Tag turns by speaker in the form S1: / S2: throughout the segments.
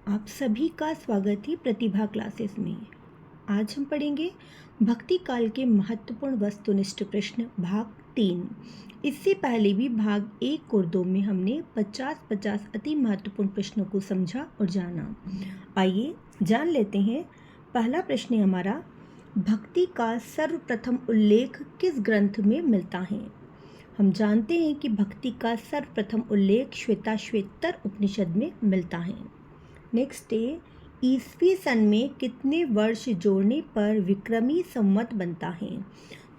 S1: आप सभी का स्वागत है प्रतिभा क्लासेस में। आज हम पढ़ेंगे भक्ति काल के महत्वपूर्ण वस्तुनिष्ठ प्रश्न भाग 3। इससे पहले भी भाग 1 और 2 में हमने 50-50 अति महत्वपूर्ण प्रश्नों को समझा और जाना। आइए जान लेते हैं। पहला प्रश्न है हमारा, भक्ति का सर्वप्रथम उल्लेख किस ग्रंथ में मिलता है? हम जानते हैं कि भक्ति का सर्वप्रथम उल्लेख श्वेताश्वेतर उपनिषद में मिलता है। नेक्स्ट है, ईस्वी सन में कितने वर्ष जोड़ने पर विक्रमी संवत बनता है?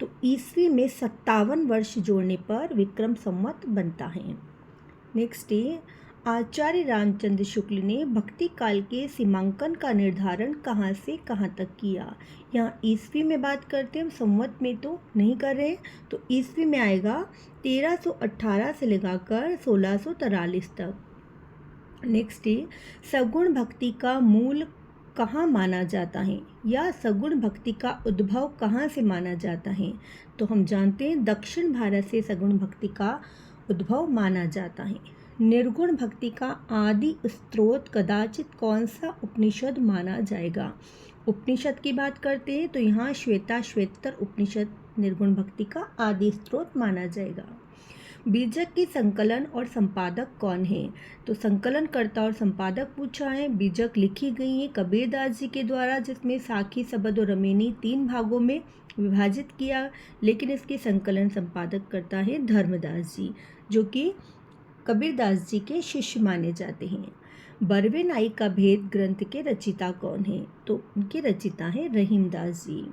S1: तो ईस्वी में 57 वर्ष जोड़ने पर विक्रम संवत बनता है। नेक्स्ट है, आचार्य रामचंद्र शुक्ल ने भक्ति काल के सीमांकन का निर्धारण कहाँ से कहाँ तक किया? यहाँ ईस्वी में बात करते हैं, हम संवत में तो नहीं कर रहे हैं, तो ईस्वी में आएगा 1318 से लगाकर 1643 तक। नेक्स्ट है, सगुण भक्ति का मूल कहाँ माना जाता है या सगुण भक्ति का उद्भव कहाँ से माना जाता है? तो हम जानते हैं दक्षिण भारत से सगुण भक्ति का उद्भव माना जाता है। निर्गुण भक्ति का आदि स्रोत कदाचित कौन सा उपनिषद माना जाएगा? उपनिषद की बात करते हैं तो यहाँ श्वेताश्वेतर उपनिषद निर्गुण भक्ति का आदि स्रोत माना जाएगा। बीजक की संकलन और संपादक कौन है? तो संकलनकर्ता और संपादक पूछा है। बीजक लिखी गई है कबीरदास जी के द्वारा, जिसमें साखी, सबद और रमेनी 3 भागों में विभाजित किया, लेकिन इसके संकलन संपादक करता है धर्मदास जी, जो कि कबीरदास जी के शिष्य माने जाते हैं। बरवे नाई का भेद ग्रंथ के रचिता कौन है? तो उनके रचिता है रहीमदास जी।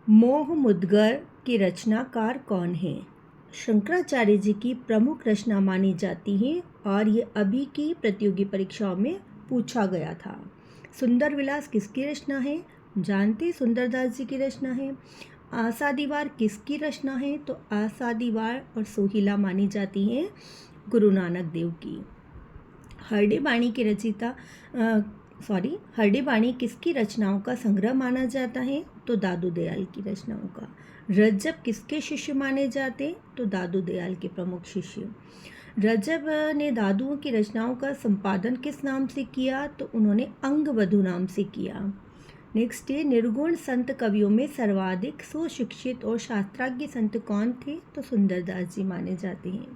S1: मोह मुद्गर के रचनाकार कौन है? शंकराचार्य जी की प्रमुख रचना मानी जाती है और ये अभी की प्रतियोगी परीक्षाओं में पूछा गया था। सुंदर विलास किसकी रचना है? जानते सुंदरदास जी की रचना है। आशा दीवार किसकी रचना है? तो आशा दीवार और सोहिला मानी जाती हैं गुरु नानक देव की। हरडे बाणी की रचिता हरडे बाणी किसकी रचनाओं का संग्रह माना जाता है? तो दादू दयाल की रचनाओं का। रज्जब किसके शिष्य माने जाते? तो दादू दयाल के प्रमुख शिष्य। रज्जब ने दादुओं की रचनाओं का संपादन किस नाम से किया? तो उन्होंने अंगवधु नाम से किया। नेक्स्ट है, निर्गुण संत कवियों में सर्वाधिक सुशिक्षित और शास्त्राज्ञ संत कौन थे? तो सुंदरदास जी माने जाते हैं।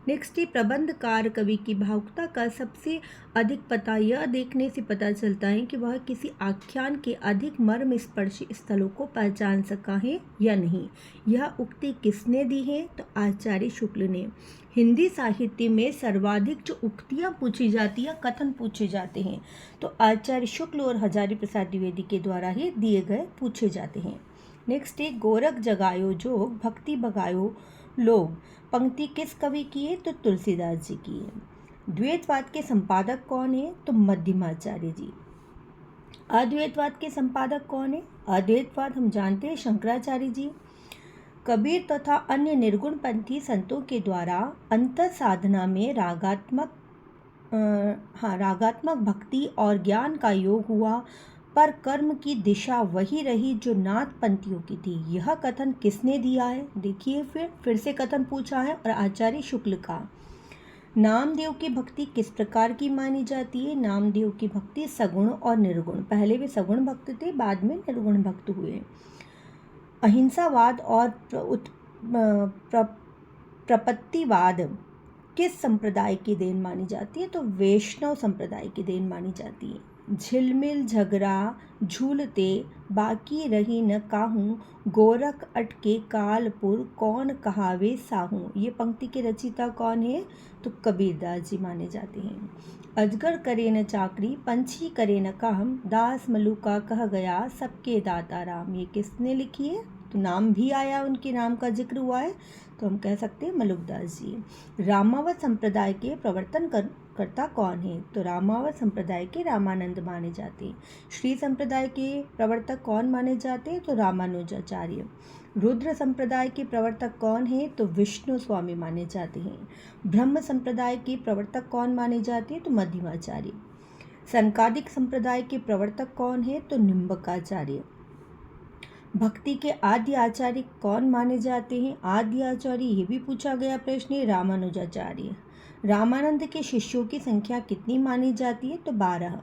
S1: नेक्स्ट है, प्रबंधकार कवि की भावुकता का सबसे अधिक पता यह देखने से पता चलता है कि वह किसी आख्यान के अधिक मर्म स्पर्शी स्थलों को पहचान सका है या नहीं। यह उक्ति किसने दी है? तो आचार्य शुक्ल ने। हिंदी साहित्य में सर्वाधिक जो उक्तियाँ पूछी जाती हैं, कथन पूछे जाते हैं, तो आचार्य शुक्ल और हजारी प्रसाद द्विवेदी के द्वारा ही दिए गए पूछे जाते हैं। नेक्स्ट है, गोरख जगायो जोग भक्ति भगायो लोग पंक्ति किस कवि की है? तो तुलसीदास जी की है। द्वैतवाद के संपादक कौन है? तो मध्यमाचार्य जी। अद्वैतवाद के संपादक कौन है? अद्वैतवाद हम जानते हैं शंकराचार्य जी। कबीर तथा अन्य निर्गुणपंथी संतों के द्वारा अंतर साधना में रागात्मक भक्ति और ज्ञान का योग हुआ, पर कर्म की दिशा वही रही जो नाथ पंथियों की थी। यह कथन किसने दिया है? देखिए फिर से कथन पूछा है और आचार्य शुक्ल का। नामदेव की भक्ति किस प्रकार की मानी जाती है? नामदेव की भक्ति सगुण और निर्गुण, पहले वे सगुण भक्त थे, बाद में निर्गुण भक्त हुए। अहिंसावाद और प्रपत्तिवाद किस संप्रदाय की देन मानी जाती है? तो वैष्णव संप्रदाय की देन मानी जाती है। झिलमिल झगड़ा झूलते बाकी रही न काहूँ, गोरख अटके कालपुर कौन कहावे साहूँ। ये पंक्ति के रचिता कौन है? तो कबीरदास जी माने जाते हैं। अजगर करे न चाकरी पंछी करे न काम, दास मलुका कह गया सबके दाता राम। ये किसने लिखी है? तो नाम भी आया, उनके नाम का जिक्र हुआ है, तो हम कह सकते हैं मलुकदास जी। रामावत संप्रदाय के प्रवर्तन करता कौन है? तो रामावत संप्रदाय के रामानंद माने जाते हैं। श्री संप्रदाय के प्रवर्तक कौन माने जाते हैं? तो रामानुजाचार्य। रुद्र संप्रदाय के प्रवर्तक कौन है? तो विष्णु स्वामी माने जाते हैं। ब्रह्म संप्रदाय के प्रवर्तक कौन माने जाते हैं? तो मध्यमाचार्य। सनकादिक संप्रदाय के प्रवर्तक कौन है? तो निम्बकाचार्य। भक्ति के आद्य आचार्य कौन माने जाते हैं? आद्य आचार्य ये भी पूछा गया प्रश्न है, रामानुजाचार्य। रामानंद के शिष्यों की संख्या कितनी मानी जाती है? तो 12।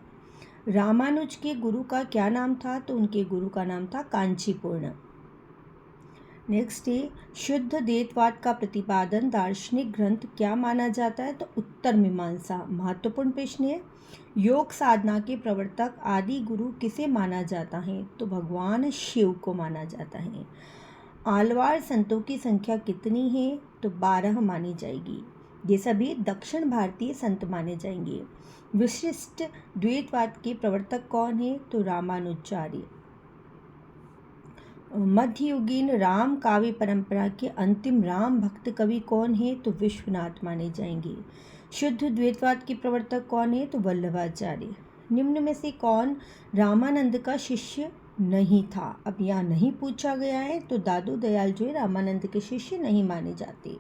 S1: रामानुज के गुरु का क्या नाम था? तो उनके गुरु का नाम था कांचीपूर्ण। नेक्स्ट है, शुद्ध द्वैतवाद का प्रतिपादन दार्शनिक ग्रंथ क्या माना जाता है? तो उत्तर मीमांसा। महत्वपूर्ण प्रश्न है, योग साधना के प्रवर्तक आदि गुरु किसे माना जाता है? तो भगवान शिव को माना जाता है। आलवार संतों की संख्या कितनी है? तो 12 मानी जाएगी। ये सभी दक्षिण भारतीय संत माने जाएंगे। विशिष्ट द्वैतवाद के प्रवर्तक कौन है? तो रामानुजाचार्य। मध्ययुगीन राम काव्य परंपरा के अंतिम राम भक्त कवि कौन है? तो विश्वनाथ माने जाएंगे। शुद्ध द्वैतवाद के प्रवर्तक कौन है? तो वल्लभाचार्य। निम्न में से कौन रामानंद का शिष्य नहीं था? अब यहाँ नहीं पूछा गया है, तो दादू दयाल जो है रामानंद के शिष्य नहीं माने जाते।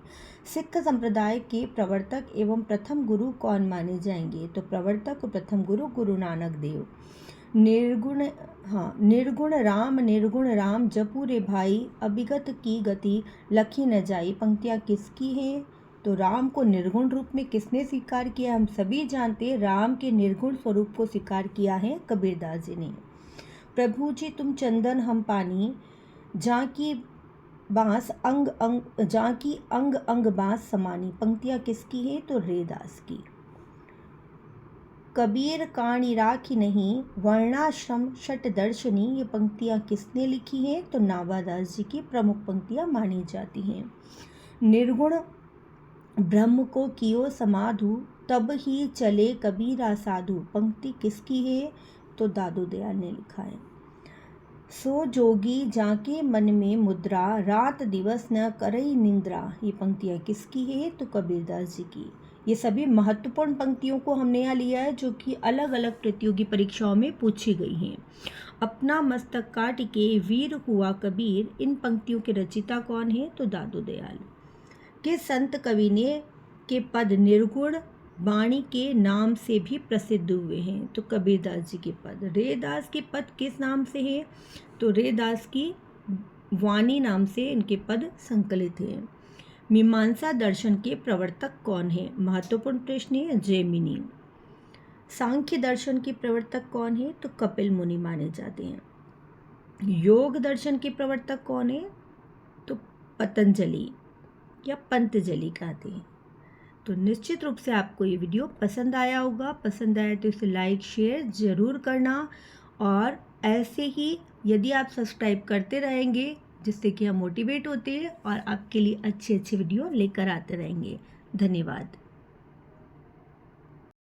S1: सिख संप्रदाय के प्रवर्तक एवं प्रथम गुरु कौन माने जाएंगे? तो प्रवर्तक और प्रथम गुरु गुरु नानक देव। निर्गुण राम जपू रे भाई, अभिगत की गति लखी न जाई, पंक्तियाँ किसकी हैं? तो राम को निर्गुण रूप में किसने स्वीकार किया? हम सभी जानते हैं, राम के निर्गुण स्वरूप को स्वीकार किया है कबीरदास जी ने। प्रभु जी तुम चंदन हम पानी, जहाँ की अंग अंग बांस समानी, पंक्तियाँ किसकी है? तो रेदास की। कबीर काणी राखी नहीं, वर्णाश्रम षट दर्शनी, ये पंक्तियाँ किसने लिखी हैं? तो नावादास जी की प्रमुख पंक्तियाँ मानी जाती हैं। निर्गुण ब्रह्म को कियो समाधु, तब ही चले कबीरा साधु, पंक्ति किसकी है? तो दादू दयाल ने लिखा है। सो जोगी जाके मन में मुद्रा, रात दिवस न करई निंद्रा, ये पंक्तियाँ किसकी है? तो कबीरदास जी की। ये सभी महत्वपूर्ण पंक्तियों को हमने यहाँ लिया है, जो कि अलग अलग प्रतियोगी परीक्षाओं में पूछी गई हैं। अपना मस्तक काट के वीर हुआ कबीर, इन पंक्तियों के रचिता कौन है? तो दादू दयाल। किस संत कवि ने के पद निर्गुण वाणी के नाम से भी प्रसिद्ध हुए हैं? तो कबीरदास जी के पद। रेदास के पद किस नाम से है? तो रेदास की वाणी नाम से इनके पद संकलित हैं। मीमांसा दर्शन के प्रवर्तक कौन है? महत्वपूर्ण प्रश्न है, जैमिनी। सांख्य दर्शन के प्रवर्तक कौन है? तो कपिल मुनि माने जाते हैं। योग दर्शन के प्रवर्तक कौन है? तो पतंजलि या पंतजलि कहते हैं। तो निश्चित रूप से आपको ये वीडियो पसंद आया होगा। पसंद आया तो इसे लाइक शेयर ज़रूर करना, और ऐसे ही यदि आप सब्सक्राइब करते रहेंगे, जिससे कि हम मोटिवेट होते हैं और आपके लिए अच्छे अच्छे वीडियो लेकर आते रहेंगे। धन्यवाद।